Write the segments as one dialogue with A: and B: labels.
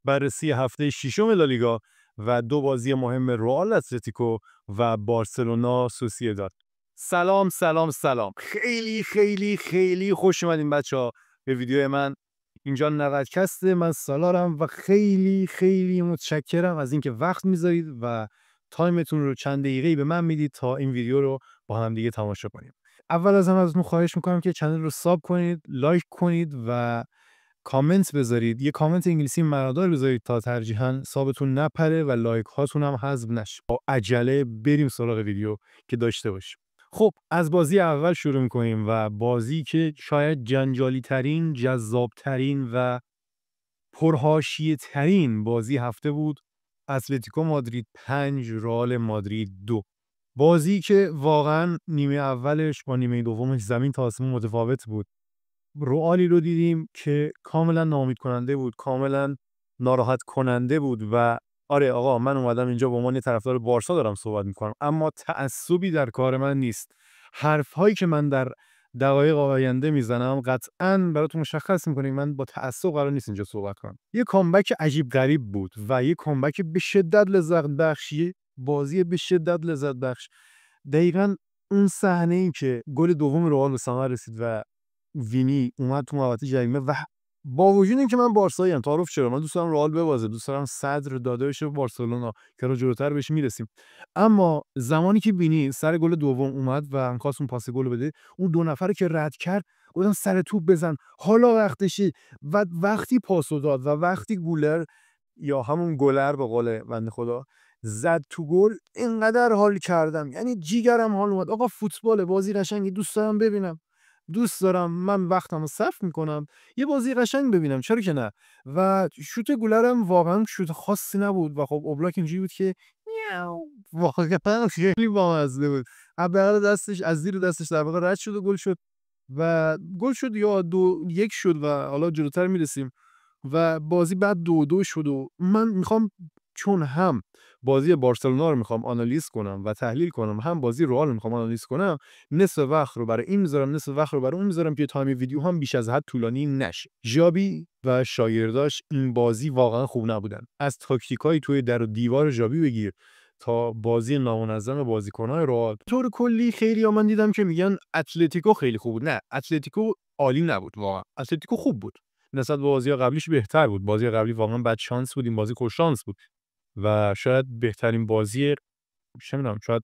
A: بررسی هفته ششم لالیگا و دو بازی مهم رئال اتلتیکو و بارسلونا سوسییداد. سلام سلام سلام. خیلی خیلی خیلی خوش اومدین بچه‌ها به ویدیو من. اینجا نقدکست من سالارم و خیلی خیلی متشکرم از اینکه وقت میذارید و تایمتون رو چند دقیقه‌ای به من میدید تا این ویدیو رو با هم دیگه تماشا کنیم. اول از همه ازتون خواهش میکنم که کانال رو ساب کنید، لایک کنید و کامنت بذارید. یه کامنت انگلیسی معنادار بذارید تا ترجیحاً سابتون نپره و لایک هاتون هم حذف نشه. با عجله بریم سراغ ویدیو که داشته باشیم. خب از بازی اول شروع می‌کنیم و بازی که شاید جنجالی ترین، جذاب ترین و پرحاشیه ترین بازی هفته بود. اتلتیکو مادرید 5 رئال مادرید 2. بازی که واقعاً نیمه اولش با نیمه دومش زمین تا آسمون متفاوت بود. رئالی رو دیدیم که کاملا ناامید کننده بود، کاملا ناراحت کننده بود و آره آقا من اومدم اینجا به عنوان طرفدار بارسا دارم صحبت میکنم، اما تعصبی در کار من نیست. حرف هایی که من در دقایق آینده میزنم قطعاً براتون مشخص میکنه من با تعصب قرار نیست اینجا صحبت کنم. یه کامبک عجیب غریب بود و یه کامبک به شدت لذت بخشی، بازی به شدت لذت بخش. دقیقاً اون صحنه ای که گل دوم رئال به ثمر رسید و وینی اومد تو محوطه جریمه و با وجود اینکه من بارساییم، تعارف چرا، من دوست دارم رئال ببازه، دوست دارم صدر داده بشه به بارسلونا که رو جلوتر بهش میرسیم، اما زمانی که وینی سر گل دوم اومد و می‌خواست اون پاس گل بده، اون دو نفر که رد کرد گفتم سر توپ بزن، حالا وقتشه. و وقتی پاسو داد و وقتی گولر یا همون گلر به قول بنده خدا زد تو گل، اینقدر حال کردم، یعنی جیگرم حال اومد. آقا فوتبال بازی قشنگی دوست دارم ببینم، دوست دارم من وقتمو صرف میکنم یه بازی قشنگ ببینم، چرا که نه. و شوت گلرم واقعا شوت خاصی نبود و خب اوبلاک اینجوری بود که میاو، واقعا خیلی بامزه بود. از بغل دستش، از زیر دستش در واقع رد شد و گل شد و گل شد یا 2-1 شد و حالا جلوتر میرسیم و بازی بعد 2-2 شد و من میخوام، چون هم بازی بارسلونا رو میخوام آنالیز کنم و تحلیل کنم، هم بازی رئال رو میخوام آنالیز کنم، نصف وقت رو برای این میذارم، نصف وقت رو برای اون میذارم که تایم ویدیو هم بیش از حد طولانی نشه. ژاوی و شاگرداش این بازی واقعا خوب نبودن. از تاکتیکای توی در و دیوار ژاوی بگیر تا بازی نامنظم بازیکن‌های رئال، طور کلی خیلی‌ها من دیدم که میگن اتلتیکو خیلی خوب بود. نه، اتلتیکو عالی نبود واقعا. اتلتیکو خوب بود. نسبت به بازی قبلیش بهتر بود. بازی قبلی واقعا بد شانس بود، این بازی خوش شانس بود. و شاید بهترین بازی، چه می‌دونم، شاید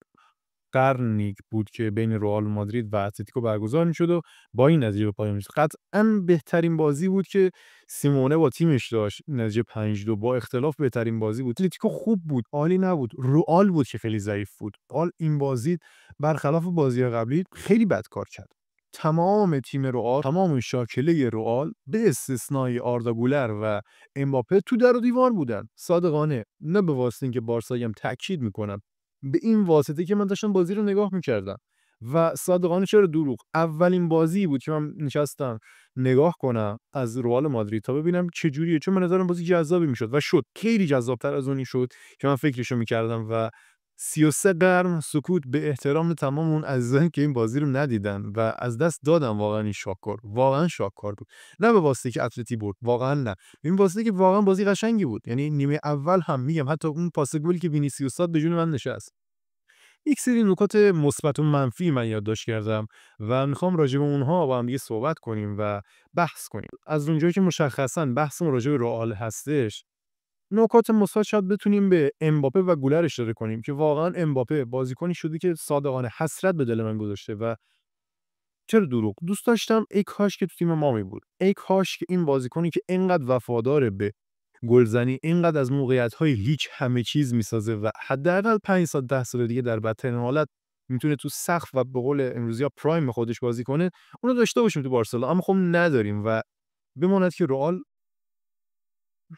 A: قرنی بود که بین رئال مادرید و اتلتیکو برگزار می‌شد و با این نتیجه به پایان رسید. قطعاً بهترین بازی بود که سیمونه با تیمش داشت. نتیجه 5-2 با اختلاف بهترین بازی بود. اتلتیکو خوب بود، عالی نبود. رئال بود که خیلی ضعیف بود. رئال این بازی برخلاف بازی قبلی خیلی بد کار کرد. تمام تیم رئال، تمام شاکله رئال به استثنای آردا گولر و امباپه تو در و دیوار بودن. صادقانه، نه به واسطه اینکه بارساییم تاکید میکنم، به این واسطه که من داشتم بازی رو نگاه میکردم و صادقانه چرا دروغ، اولین بازی بود که من نشستم نگاه کنم از رئال مادرید تا ببینم چه جوریه، چون من نظرم بازی جذابی میشد و شد، خیلی جذابتر از اونی شد که من فکرشو میکردم. و 33 قرن سکوت به احترام تمام اون عزیزانی که این بازی رو ندیدن و از دست دادن. واقعا این شاکار، واقعا شاکار بود. نه به واسطه که اتلتی برد، واقعا نه، این واسطه که واقعا بازی قشنگی بود. یعنی نیمه اول هم میگم حتی اون پاس گلی که وینیسیوس داد به جون من نشست. یک سری نکات مثبت و منفی من یادداشت کردم و میخوام راجع به اونها با هم دیگه صحبت کنیم و بحث کنیم. از اونجایی که مشخصا بحثمون راجع به رئال هستش، نکات مثبت شاید بتونیم به امباپه و گولر اشاره کنیم که واقعا امباپه بازیکنی شده که صادقانه حسرت به دل من گذاشته و چرا دروغ، دوست داشتم ای کاش که تو تیم ما می بود، ای کاش که این بازیکنی که اینقدر وفاداره به گلزنی، اینقدر از موقعیت‌های هیچ همه چیز میسازه و حداقل 5 سال 10 سال دیگه در بدترین حالت میتونه تو سقف و به قول امروزی‌ها پرایم خودش بازی کنه، اونو داشته باشیم تو بارسلونا، اما خب نداریم و بماند که رئال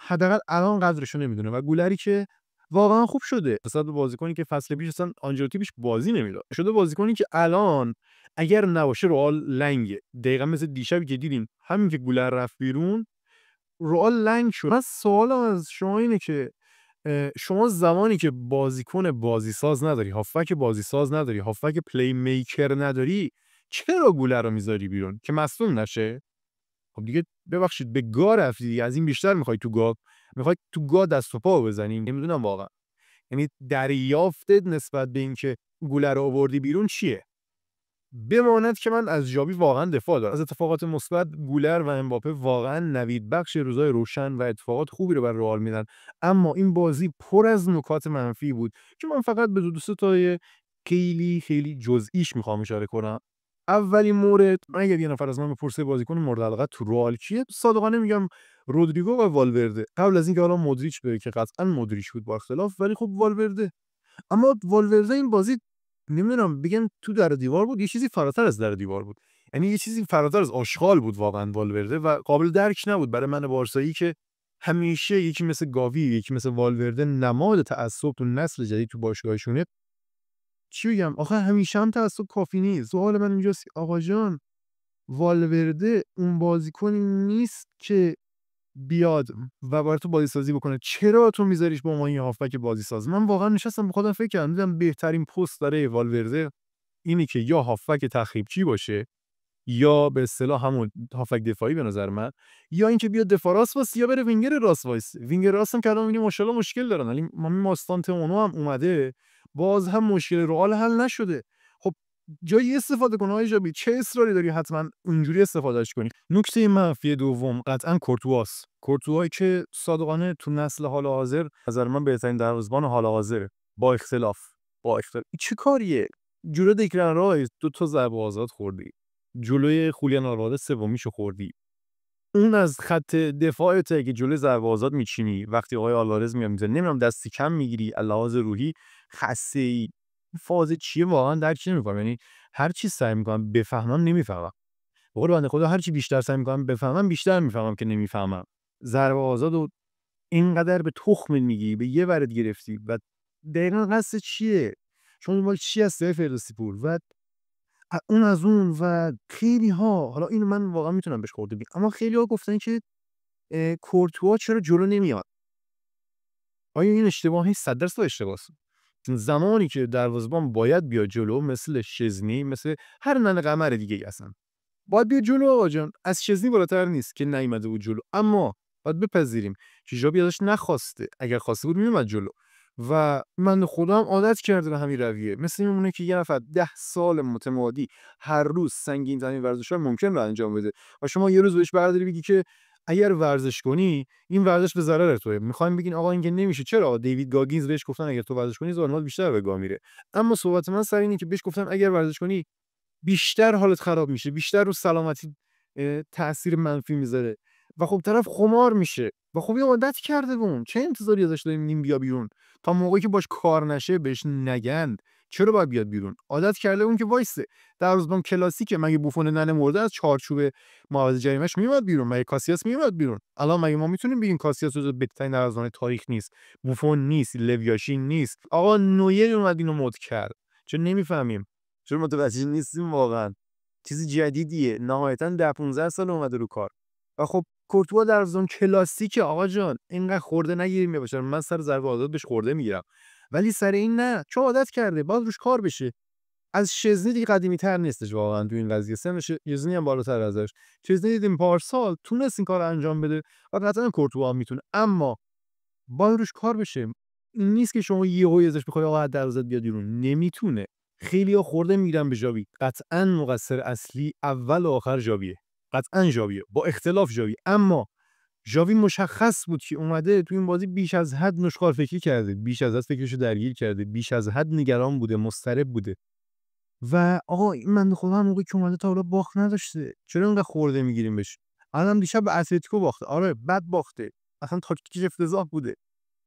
A: حداقل الان قدرشو نمیدونه و گولری که واقعا خوب شده. مثلا بازیکنی که فصل پیش اصلا آنجلوتی پیش بازی نمیداد، شده بازیکنی که الان اگر نباشه رئال لنگه. دقیقاً مثل دیشبی که دیدیم همین که گولر رفت بیرون رئال لنگ شد. من سوالم از شما اینه که شما زمانی که بازیکن بازیساز نداری، هافبک بازیساز نداری، هافبک پلی میکر نداری، چرا گولر رو میذاری بیرون که مصدوم نشه؟ خب دیگه ببخشید به گا رفتی دیگه، از این بیشتر میخوای تو گا؟ میخوای تو گا دست و پا بزنی؟ نمیدونم واقعا. یعنی دریافتت نسبت به اینکه گوله رو آوردی بیرون چیه؟ بماند که من از ژاوی واقعا دفاع دارم. از اتفاقات مثبت گولر و امباپه واقعا نوید بخش روزای روشن و اتفاقات خوبی رو بر رئال میدن، اما این بازی پر از نکات منفی بود که من فقط به دو سه تای خیلی جزئیش میخوام اشاره کنم. اولین مورد، اگر یه نفر از من بپرسه بازیکن مورد علاقه تو رئال کیه، صادقانه میگم رودریگو و والورده. قبل از اینکه حالا مودریچ بره که قطعا مودریچ بود با اختلاف، ولی خب والورده. اما والورده این بازی نمیدونم بگم تو در دیوار بود، یه چیزی فراتر از در دیوار بود. یعنی یه چیزی فراتر از آشغال بود واقعا والورده و قابل درک نبود برای من بارسایی که همیشه یکی مثل گاوی، یکی مثل والورده نماد تعصب تو نسل جدید تو باشگاهشونه. چی بگم آخه همیشه هم تعصب کافی نیست. سوال من اینجاست آقا جان، والورده اون بازیکنی نیست که بیاد و برای تو بازی سازی بکنه، چرا تو میذاریش به عنوان یه هافبک بازی ساز؟ من واقعا نشستم به خودم فکر کردم، دیدم بهترین پست داره والورده اینی که یا هافبک تخریبچی باشه، یا به اصطلاح همون هافبک دفاعی به نظر من، یا اینکه بیاد دفاع راست واسه یا بره وینگر راست وایس. وینگر راست هم که الان می‌بینیم ماشاءالله مشکل دارن، ولی ماستانت اونو هم اومده، باز هم مشکل رئال حل نشده. خب جایی استفاده کن آقای جابی، چه اصراری داری حتما اونجوری استفادهش کنی؟ نکته منفی دوم قطعا کورتواست. کورتوایی که صادقانه تو نسل حال حاضر نظر من بهترین دروازه‌بان حال حاضره، با اختلاف. چه کاریه؟ جلو دکلن رایس 2 تا ضربه آزاد خوردی، جلوی خولیان آلوارز سومیشو خوردی. اون از خط دفاعته که جلوی ضربه آزاد میچینی، وقتی آقای آلوارز میاد میزنه نمیدونم دستی کم میگیری، لحاظ روحی خسته‌ای. این فاز چیه واقعا درک نمی‌کنم. یعنی هر چی سعی می‌کنم بفهمم نمی‌فهمم. به قول بنده خدا هر چی بیشتر سعی می‌کنم بفهمم بیشتر می‌فهمم که نمی‌فهمم. ضربه آزادو اینقدر به تخم میگی، به یه ورد گرفتی و دقیقاً قصد چیه؟ چون مال چی هست فردوسی پور و اون از اون و خیلی‌ها، حالا اینو من واقعا میتونم بهش خورده بگیرم، اما خیلی‌ها گفتن که کورتوا چرا جلو نمیاد؟ آیا این اشتباهی؟ 100% اشتباهه. چون زمانی که دروازه‌بان باید بیاد جلو، مثل شزنی، مثل هر ننه قمر دیگه هستن، باید بیاد جلو آقا جان. از شزنی بالاتر نیست که نیومده بود جلو، اما باید بپذیریم که ژاوی ازش نخواسته. اگر خواسته بود میومد جلو و من خودم عادت کرده به همین رویه. مثل میمونه که یه نفر 10 سال متمادی هر روز سنگین ترین ورزش‌ها ممکن رو انجام بده و شما یه روز بهش برداری بگی که اگر ورزش کنی این ورزش به ضرر توئه. میخوایم بگین آقا این که نمیشه. چرا؟ دیوید گاگینز بهش گفتن اگر تو ورزش کنی زارنات بیشتر به گا میره. اما صحبت من سر اینه که بهش گفتن اگر ورزش کنی بیشتر حالت خراب میشه، بیشتر رو سلامتی تأثیر منفی میذاره و خب طرف خمار میشه و خب این عادت کرده به اون. چه انتظاری ازش داریم نیم بیا بیرون تا موقعی که باش کار نشه بهش نگند چرا باید بیاد بیرون؟ عادت کرده اون که وایسه. در روزبان کلاسیکه، مگه بوفون ننه مرده از چارچوب محوطه جریمه‌اش میومد بیرون؟ مگه کاسیاس میومد بیرون؟ الان مگه ما میتونیم بگیم کاسیاس جزو بهترین دروازه‌بان تاریخ نیست؟ بوفون نیست، لویاشین نیست، آقا نویر اومد اینو مد کرد. چون نمیفهمیم، چون متوجه نیستیم واقعا چیز جدیدیه. نهایتا 10-15 سال اومده رو کار و خب کورتوا در زون کلاسیکه آقا جان، اینقدر خورده نگیریم. باشه من سر ضربه آزاد بهش خورده میگیرم، ولی سر این نه، چون عادت کرده باید روش کار بشه. از شزنی دیگه قدیمی تر نیستش واقعا تو این قضیه، سنش شزنی هم بالاتر ازش. شزنی دیدیم پارسال تونست این کارو انجام بده و قطعا کورتوا هم میتونه، اما باید روش کار بشه. این نیست که شما یهو ازش بخوای آقا دروازه بیاد بیرون، نمیتونه. خیلی‌ها خورده میگیرن به ژاوی، قطعا مقصر اصلی اول و آخر ژاویه، قطعا ژاویه، با اختلاف ژاوی. اما ژاوی مشخص بود که اومده تو این بازی بیش از حد نشخوار فکری کرده، بیش از حد فکرشو درگیر کرده، بیش از حد نگران بوده، مضطرب بوده و آقا این بنده خدا هم موقعی که اومده تا حالا باخت نداشته، چرا اینقدر خورده میگیریم بهش؟ الان دیشب به اتلتیکو باخته، آره بد باخته، اصلا تاکتیکش افتضاح بوده،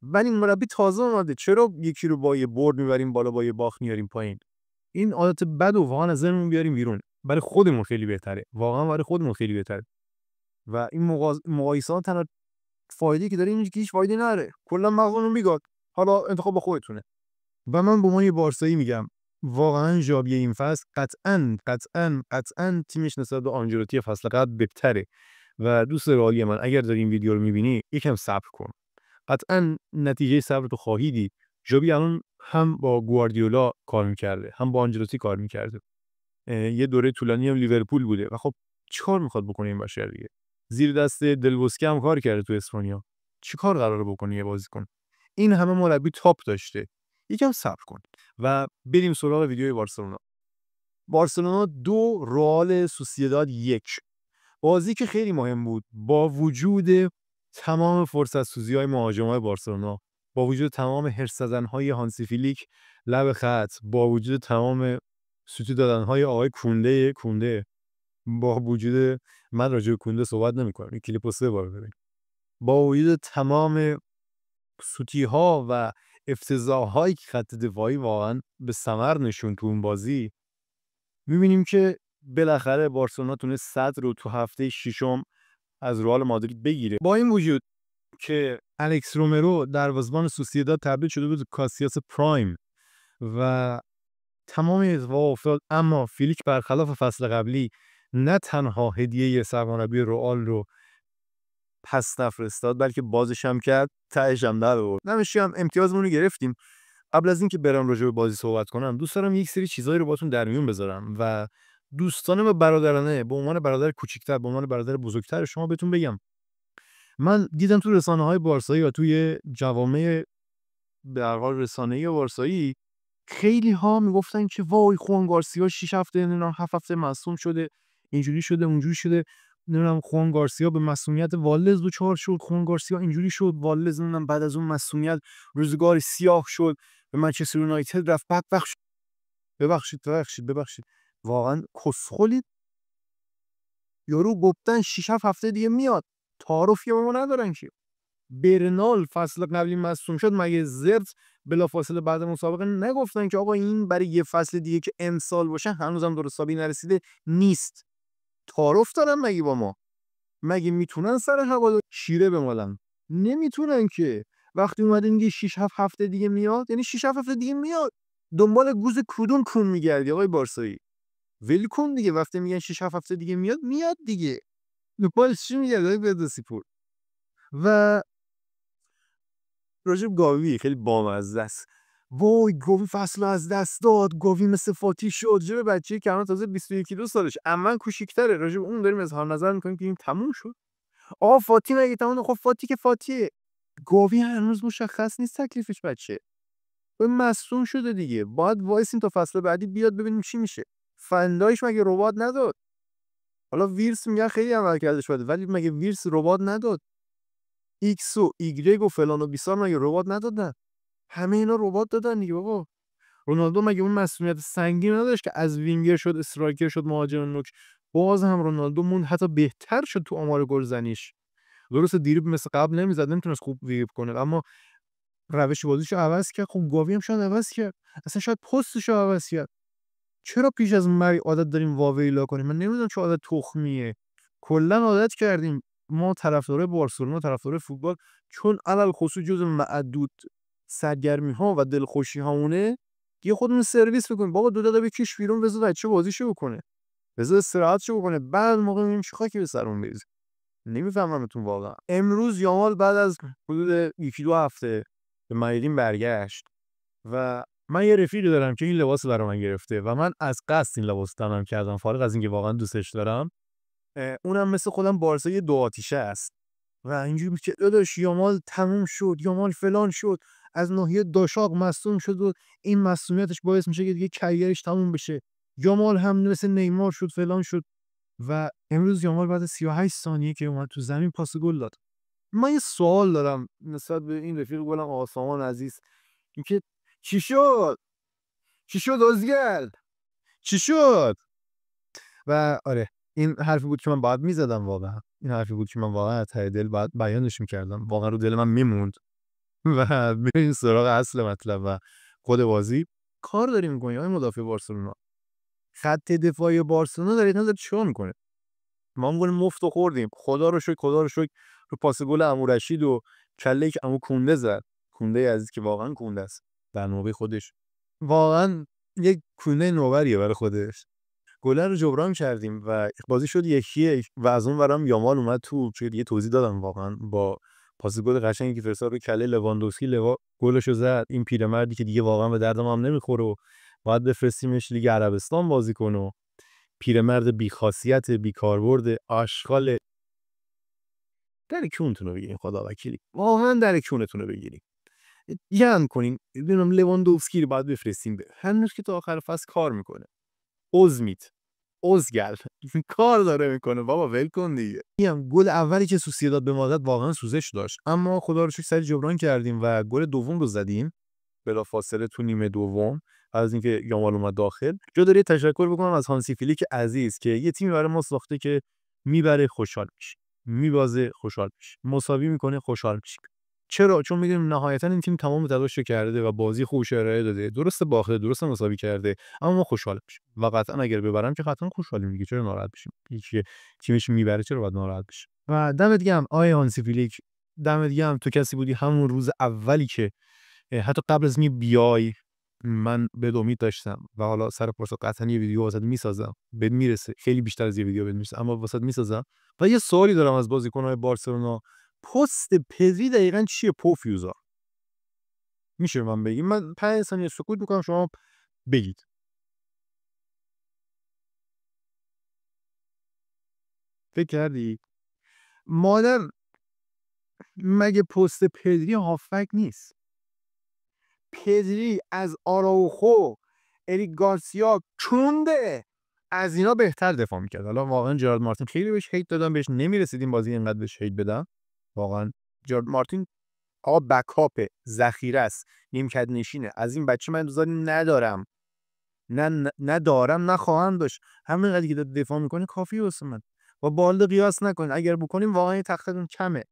A: ولی مربی تازه اومده، چرا یکی رو با یه برد میبریم بالا با یه باخت میاریم پایین؟ این عادت بد و واقعا از ذهنمون بیاریم بیرون. برای خودمون خیلی بهتره، واقعا برای خودمون خیلی بهتره. و این مقایسات تنها فایده‌ای که داره اینه که هیچ فایده نداره، کلا مغزمون میگاد. حالا انتخاب با خودتونه. و من به عنوان یه بارسایی میگم واقعا ژاوی این فصل قطعاً تیمش نسبت به آنجلوتی فصل قبل بهتره و دوست رئالی من اگر داری این ویدیو رو میبینی یکم صبر کن. قطعاً نتیجه صبر تو خواهی دید. ژاوی الان هم با گواردیولا کار میکرده هم با آنجلوتی کار میکرده، یه دوره طولانی هم لیورپول بوده و خب چیکار میخواد بکنه این بشر دیگه؟ زیر دست دل بوسکه هم کار کرده تو اسپانیا. چیکار قراره بکنه یه بازیکن؟ این همه مربی تاپ داشته. یکم صبر کن و بریم سراغ ویدیوی بارسلونا. بارسلونا 2 رئال سوسییداد 1. بازی که خیلی مهم بود با وجود تمام فرصت سوزی‌های مهاجمای بارسلونا، با وجود تمام حرص زدن‌های هانسی فیلیک لب خط، با وجود تمام سوتی دادن‌های آقای کونده، با وجود من راجع به کونده صحبت نمی‌کنم، این کلیپو 3 بار ببین. با وجود تمام سوتی‌ها و افتضاح‌هایی که خط دفاعی واقعا به ثمر نشون تو اون بازی، می‌بینیم که بالاخره بارسلونا تونست صدر رو تو هفته ششم از رئال مادرید بگیره. با این وجود که الکس رومرو دروازه‌بان سوسییداد تبدیل شده بود به کاسیاس پرایم و تمام اتفاقات افتاد، اما فیلیک برخلاف فصل قبلی نه تنها هدیه سرمربی رئال رو پس نفرستاد بلکه بازش هم کرد، تهش هم در آورد. نمیشه هم امتیازمون رو گرفتیم. قبل از اینکه برام راجع به بازی صحبت کنم دوست دارم یک سری چیزایی رو باهاتون در میون بذارم و دوستانه و برادرانه به عنوان برادر کوچیک‌تر، به عنوان برادر بزرگتر شما بهتون بگم. من دیدم تو رسانه‌های بارسایی و توی جوامع به هر حال رسانه‌ای بارسایی خیلی ها میگفتن که وای خوان گارسیا 6 هفته نمیدونم 7 هفته مصدوم شده، اینجوری شده اونجوری شده، نمیدونم خوان گارسیا به مسئولیت والدز دچار شد، خوان گارسیا اینجوری شد، والدز نمیدونم بعد از اون مسئولیت روزگار سیاه شد، به منچستر یونایتد رفت. ببخشید واقعا کسخلید. یارو گفتن 6 هفته دیگه میاد، تعارفی با ما ندارن که. برنال فصل قبلی مصدوم شد، مگه زرت بلافاصله بعد مسابقه نگفتن که آقا این برای یه فصل دیگه که امسال باشه، هنوزم درست حسابی نرسیده نیست. تعارف دارن مگه با ما؟ مگه میتونن سر هوا شیره بمالن؟ نمیتونن که. وقتی اومدن میگه 6 هفته دیگه میاد، یعنی 6 هفته دیگه میاد. دنبال گوز کدوم کون میگردی آقای بارسایی؟ ول کن دیگه. وقتی میگن 6 هفته دیگه میاد دیگه. دنبال چی میگردی آقای بردسیپور؟ و راجب گاوی خیلی بامزه است. وای گاوی فصل از دست داد، گاوی مثل فاتی شد. راجب بچه‌ای که الان تازه 21 سالشه، عمن کوچیک‌تره، راجب اون داریم اظهار نظر می‌کنیم که این تموم شد. آقا فاتی مگه تموم؟ خب فاتی که فاتیه. گاوی هنوز مشخص نیست تکلیفش بچه. اون مصدوم شده دیگه. باید وایسیم تا فصل بعدی بیاد ببینیم چی میشه. فندایش مگه ربات نداد؟ حالا ویرس میگن خیلی عمل کردش بده، ولی مگه ویرس ربات نداد؟ ایکس و ایگرگ و فلان و بیسار مگه ربات ندادن؟ همه اینا ربات دادن دیگه بابا. رونالدو مگه اون مسئولیت سنگین نداشت که از وینگر شد استرایکر شد مهاجم نوک؟ باز هم رونالدو موند، حتی بهتر شد تو آمار گلزنیش. درسته دریبل مثل قبل نمیزد، نمیتونست خوب دریبل کنه، اما روش بازیشو عوض کرد. خب گاوی هم شاید عوض کرد، اصلا شاید پستشو عوض کرد. چرا پیش از مرگ عادت داریم واویلا کنیم؟ من نمیدونم چه عادت تخمیه. کلا عادت کردیم ما طرفدارای بارسلونا، طرفدارای فوتبال، چون علل خصوص جز معدود سرگرمی ها و دلخوشی هامونه یه خودمون سرویس بکنیم. بابا دو دقیقه بکش بیرون، بذار بچه بازیشو بکنه، بذار استراحتشو بکنه، بعد موقع میبینیم چه خاکی به سرمون بریزه. نمیفهممتون واقعا. امروز یامال بعد از حدود 1-2 هفته به مایدین برگشت و من یه رفیقی دارم که این لباس برای من گرفته و من از قصد این لباس تنم کردم، فارغ از اینکه واقعا دوستش دارم. اونم مثل خودم بارسای دو آتیشه است و اینجوری که داداش یامال تموم شد، یامال فلان شد، از ناحیه داشاق مصدوم شد و این مصدومیتش باعث میشه که دیگه کریرش تموم بشه. یامال هم مثل نیمار شد، فلان شد. و امروز یامال بعد 38 ثانیه که اومد تو زمین پاس گل داد. من یه سوال دارم نسبت به این رفیق گلم آقا سامان عزیز، اینکه چی شد؟ چی شد ازگل؟ چی شد؟ و آره این حرفی بود که من باید میزدم واقعا. این حرفی بود که من واقعا از ته دل باید بیانش میکردم. واقعا رو دل من میموند. و بریم سراغ اصل مطلب و خود بازی. کار داریم میکنیم های مدافع بارسلونا. خط دفاعی بارسلونا داره چیکار میکنه؟ ما هم گل مفت خوردیم. خدا رو شکر رو پاس گل عمورشید و کله که عمو کونده زد. کونده عزیز که واقعا کونده است در نوبه خودش. واقعا یک کونده نوبریه برای خودش. گل رو جبران کردیم و بازی شد 1-1 و از اون ورم یامال اومد تو. چون یه توضیح دادم واقعا با پاس گل قشنگی که فرستاد رو کله لواندوفسکی، گلشو زد. این پیرمردی که دیگه واقعا به دردم هم نمیخوره و باید بفرستیمش لیگ عربستان بازی کنه. پیرمرد بی‌خاصیت، بی‌کاربرد، آشغال در کونتون رو بگیرین، خدا وکیلی واقعا در کونتون رو بگیرین. جمع کنین. ببینم لواندوفسکی رو باید بفرستیم هنوز که تا آخر فصل کار میکنه. اوزمیت اوزگل کار داره میکنه بابا، ول کن دیگه. میگم گل اولی که سوسییداد به ما داد واقعا سوزش داشت، اما خدا رو شکر سری جبران کردیم و گل دوم رو زدیم بلافاصله تو نیمه دوم از اینکه یامال اومد داخل. جا داره تشکر بکنم از هانسی فلیک عزیز که یه تیمی برای ما ساخته که میبره خوشحال میشه، میبازه خوشحال میشه، مساوی میکنه خوشحال میشه. چرا؟ چون میدونیم نهایتا این تیم تمام تلاشش کرده و بازی خوبش ارائه داده، درست باخته، درست مساوی کرده، اما ما خوشحال میشیم و قطعا اگر ببرم که قطعا خوشحالیم دیگه. چرا ناراحت بشیم؟ یکی تیمش میبره چرا باید ناراحت بشه؟ و دمت گرم آیه هانسی فلیک، دمت گرم. تو کسی بودی همون روز اولی که حتی قبل از می بیای من به امید داشتم و حالا سر پرسو قطعا یه ویدیو واسط میسازم، بهت میرسه، خیلی بیشتر از یه ویدیو بهت میرسه، اما واسط میسازم. و یه سوالی دارم از بازیکن‌های بارسلونا، پست پدری دقیقاً چیه پوفیوزا؟ میشه من بگی؟ من 5 ثانیه سکوت میکنم شما بگید. فکر کردی؟ مادر مگه پست پدری هافک نیست؟ پدری از آراوخو، اریک گارسیا، کونده از اینا بهتر دفاع میکرد. حالا واقعا جرارد مارتین خیلی بهش هیت دادم، بهش نمیرسیدیم بازی اینقدر بهش هیت بدم. واقعا جرارد مارتین آقا بکاپ ذخیره است، نیمکت نشینه. از این بچه من انتظاری ندارم، ندارم، نخواهم داشت. همین قضیه که دفاع میکنه کافیه واسه من. با بالد قیاس نکنید، اگر بکنیم واقعا تختتون کمه.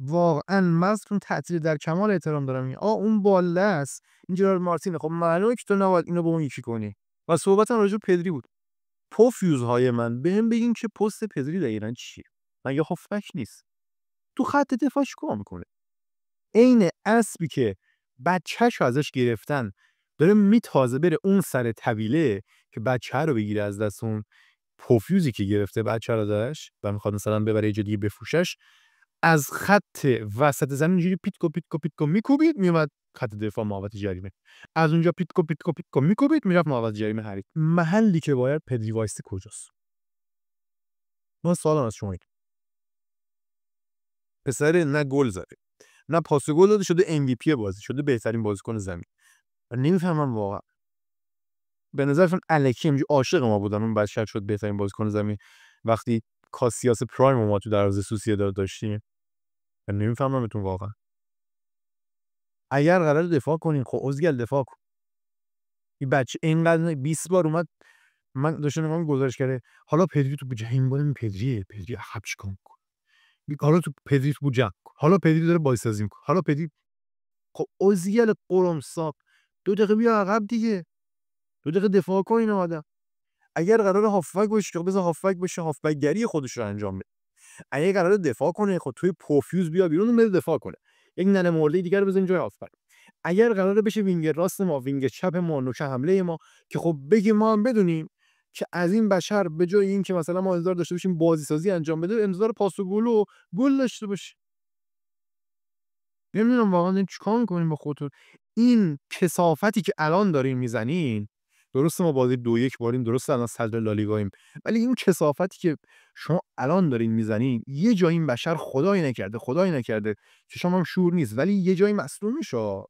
A: واقعا مغزتون تعطیل، در کمال احترام دارم میگم. اون باله است، این جرارد مارتینه. خب معلومه که تو نباید اینو با اون یکی کنی. و صحبتم راجع به پدری بود. پوفیوزهای من بهم بگین که پست پدری دقیقاً چیه؟ مگه هافبک نیست؟ تو خط دفاع چیکار میکنه؟ عین اسبی که بچه‌شو ازش گرفتن داره میتازه بره اون سر طویله که بچه رو بگیره از دست اون پوفیوزی که گرفته بچه رو داشت و میخواد مثلا ببره یه جدی بفروشش، از خط وسط زمین اینجوری پیتکو میکوبید میومد خط دفاع محوطه جریمه، از اونجا پیتکو میکوبید میرفت محوطه جریمه حریف. محلی که باید پدری وایسته کجاست؟ من سوالم از شما اینه. پسر نه گل زده، نه پاس گل داده، شده ام وی پی بازی، شده بهترین بازیکن زمین. و نمیفهمم واقعا. به نظرتون الکی اینجوری عاشق ما بودن اون بچه شد بهترین بازیکن زمین وقتی کاسیاس پرایم ما تو دروازه سوسییداد داشتیم؟ من نمیفهممتون واقعا. اگر قرار دفاع کنین خب اوزگل دفاع کن. این بچه اینقدر 20 بار اومد، من داشتم نگاه گزارش کرده حالا پدری تو بجا این بار پدری عقب چیکار میکنه، حالا تو پدری تو بجا، حالا پدری داره بازیسازی میکنه، حالا پدری. خب اوزگل قرمساق 2 دقیقه بیا عقب دیگه، 2 دقیقه دفاع کن این آدم. اگر قرار هافبک باشه خب بذار هافبک باشه، هافبک گری خودش رو انجام بده. اگه قراره دفاع کنه خب توی پوفیوز بیا بیرون و بده دفاع کنه، یک ننه مرده دیگه رو بزنین جای هافبک. اگر قراره بشه وینگر راست ما، وینگر چپ ما، نوک حمله ما، که خب بگیم ما هم بدونیم که از این بشر به جای این که مثلا ما انتظار داشته باشیم بازی سازی انجام بده، انتظار پاس و گل و گل داشته باشه. نمیدونم واقعا چیکار می‌کنین با خودتون. این کثافتی که الان دارین میزنین، درسته ما بازی 2-1 بردیم، درسته الان صدر لالیگاییم، ولی این کثافتی که شما الان دارین میزنین یه جایی این بشر خدایی نکرده که شما هم شور نیست، ولی یه جایی مصدوم میشه.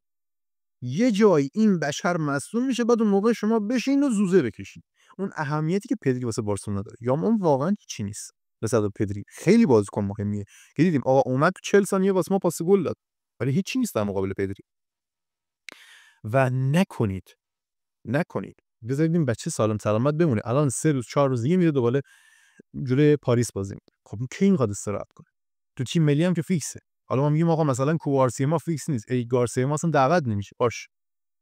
A: یه جایی این بشر مصدوم میشه، بعد اون موقع شما بشین و زوزه بکشین. اون اهمیتی که پدری واسه بارسلونا داره یا اون واقعا چی نیست. مثلا پدری خیلی بازیکن مهمیه که دیدیم آقا اومد تو 40 ثانیه واسه ما پاس گل داد، ولی هیچی نیست در مقابل پدری. و نکنید بذارید این بچه سالم سلامت بمونه. الان 3 روز 4 روز دیگه میره دوباره جلوی پاریس بازی میکنه. خب کی اینقدر استراحت کنه؟ تو تیم ملی هم که فیکسه. حالا ما میگیم آقا مثلا کوارسی ما فیکس نیست، ای گارسیا ما اصلا دعوت نمیشه، باش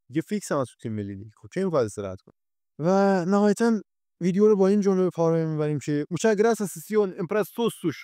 A: دیگه فیکس هم از تو تیم ملی دیگه. خب کی اینقدر استراحت کنه؟ و نهایتا ویدیو رو با این جمله به پایان میبریم که muchas gracias sesión en prestos sus